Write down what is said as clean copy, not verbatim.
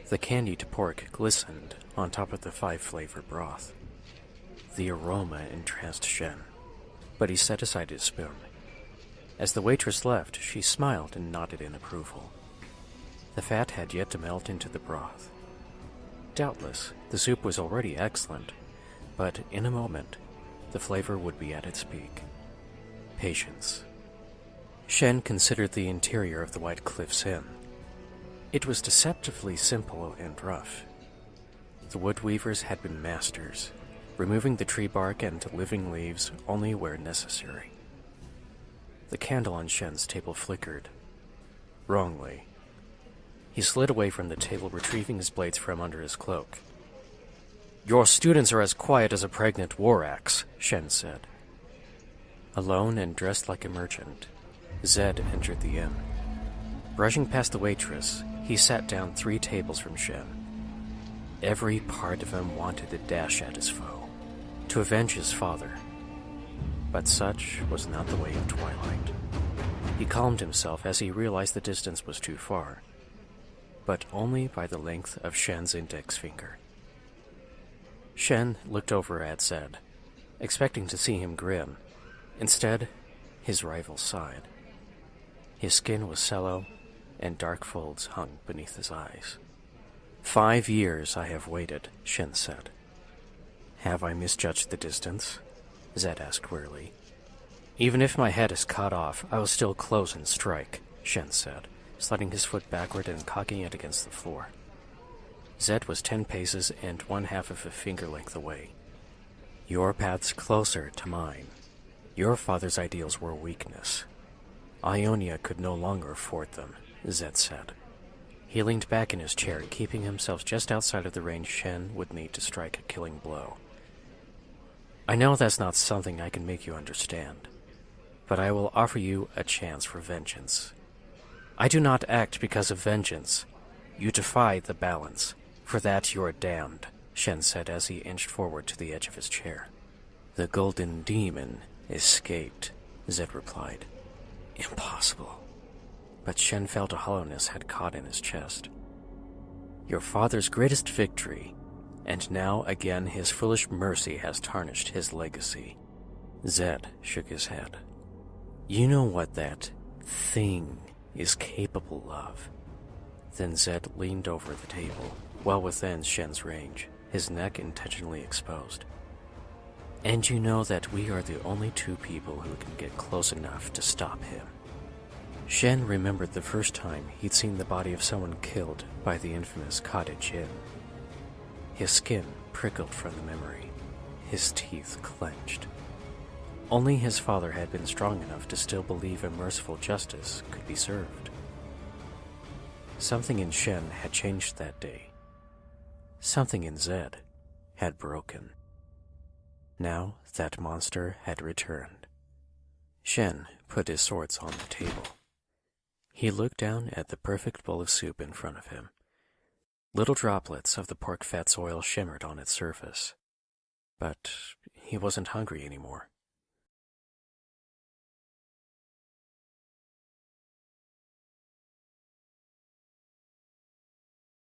The candied pork glistened on top of the five-flavor broth. The aroma entranced Jhin, but he set aside his spoon. As the waitress left, she smiled and nodded in approval. The fat had yet to melt into the broth. Doubtless, the soup was already excellent, but in a moment, the flavor would be at its peak. Patience. Jhin considered the interior of the White Cliffs Inn. It was deceptively simple and rough. The wood weavers had been masters, removing the tree bark and living leaves only where necessary. The candle on Shen's table flickered. Wrongly. He slid away from the table, retrieving his blades from under his cloak. "Your students are as quiet as a pregnant war axe," Shen said. Alone and dressed like a merchant, Zed entered the inn. Brushing past the waitress, he sat down 3 tables from Shen. Every part of him wanted to dash at his foe, to avenge his father. But such was not the way of Twilight. He calmed himself as he realized the distance was too far, but only by the length of Shen's index finger. Shen looked over at Zed, expecting to see him grin. Instead, his rival sighed. His skin was sallow, and dark folds hung beneath his eyes. 5 years I have waited, Shen said. Have I misjudged the distance? Zed asked wearily. Even if my head is cut off, I will still close and strike, Shen said, sliding his foot backward and cocking it against the floor. Zed was 10 paces and 1/2 of a finger length away. Your path's closer to mine. Your father's ideals were weakness. Ionia could no longer afford them, Zed said. He leaned back in his chair, keeping himself just outside of the range Shen would need to strike a killing blow. I know that's not something I can make you understand, but I will offer you a chance for vengeance. I do not act because of vengeance. You defy the balance. For that you are damned, Shen said as he inched forward to the edge of his chair. The golden demon escaped, Zed replied. Impossible. But Shen felt a hollowness had caught in his chest. Your father's greatest victory, and now again his foolish mercy has tarnished his legacy. Zed shook his head. You know what that thing is capable of. Then Zed leaned over the table, well within Shen's range, his neck intentionally exposed. And you know that we are the only 2 people who can get close enough to stop him. Shen remembered the first time he'd seen the body of someone killed by the infamous cottage inn. His skin prickled from the memory, his teeth clenched. Only his father had been strong enough to still believe a merciful justice could be served. Something in Shen had changed that day. Something in Zed had broken. Now that monster had returned. Shen put his swords on the table. He looked down at the perfect bowl of soup in front of him. Little droplets of the pork fat's oil shimmered on its surface. But he wasn't hungry anymore.